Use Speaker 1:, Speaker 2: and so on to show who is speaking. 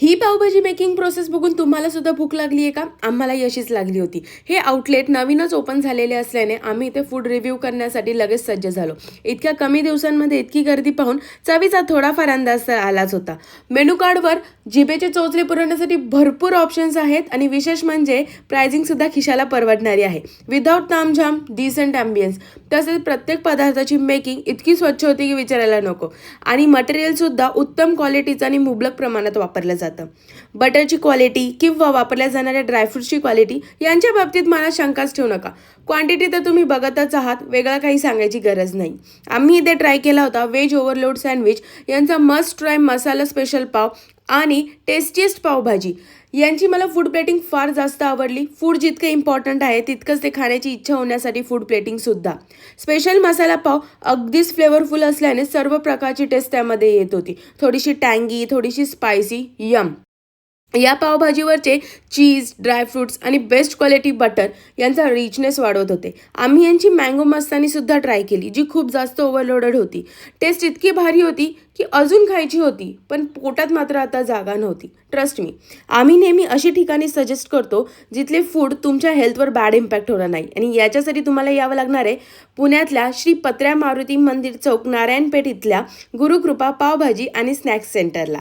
Speaker 1: ही pav bhaji making process बघून तुम्हाला सुद्धा भूक लागली आहे का? आम्हालाही अशीच लागली होती. हे आउटलेट नवीनच ओपन झालेले असल्याने आम्ही इथे फूड रिव्ह्यू करण्यासाठी लगेच सज्ज झालो. इतक्या कमी दिवसांमध्ये इतकी गर्दी पाहून चवीचा थोडाफार अंदाज तर आलाच होता. मेनू कार्डवर जिभेचे चोचले पुरवण्यासाठी भरपूर ऑप्शन्स आहेत आणि विशेष म्हणजे प्राइसिंग सुद्धा खिशाला परवडणारी आहे. विदाऊट तामझाम, डिसेंट ॲम्बियन्स. तसेच प्रत्येक पदार्थाची मेकिंग इतकी स्वच्छ होती की विचारायला नको. आणि मटेरियल सुद्धा उत्तम क्वालिटीचं आणि मुबलक प्रमाणात वापरलं जातं. बटरची क्वालिटी किंवा वापरल्या जाणाऱ्या ड्रायफ्रूटची क्वालिटी यांच्या बाबतीत मला शंकाच ठेवू नका. क्वांटिटी तर तुम्ही बघतच आहात, वेगळं काही सांगायची गरज नाही. आम्ही इथे ट्राय केला होता व्हेज ओव्हरलोड सँडविच, यांचा मस्ट ट्राय मसाला स्पेशल पाव आणि टेस्टीएस्ट पावभाजी. यांची मला फूड प्लेटिंग फार जास्त आवडली. फूड जितकं इम्पॉर्टंट आहे तितकंच ते खाण्याची इच्छा होण्यासाठी फूड प्लेटिंगसुद्धा. स्पेशल मसाला पाव अगदीच फ्लेवरफुल असल्याने सर्व प्रकारची टेस्ट त्यामध्ये येत होती. थोडीशी टँगी, थोडीशी स्पायसी, यम. या पावभाजीवरचे चीज, ड्रायफ्रुट्स आणि बेस्ट क्वालिटी बटर यांचा रिचनेस वाढवत होते. आम्ही यांची मँगो मस्तानी सुद्धा ट्राय केली, जी खूप जास्त ओव्हरलोडेड होती. टेस्ट इतकी भारी होती की अजून खायची होती, पण पोटात मात्र आता जागा नव्हती. ट्रस्ट मी, आम्ही नेहमी अशी ठिकाणी सजेस्ट करतो जिथले फूड तुमच्या हेल्थवर बॅड इम्पॅक्ट होणार नाही. आणि याच्यासाठी तुम्हाला यावं लागणार आहे पुण्यातल्या श्री पत्र्या मारुती मंदिर चौक, नारायणपेठ इथल्या गुरुकृपा पावभाजी आणि स्नॅक्स सेंटरला.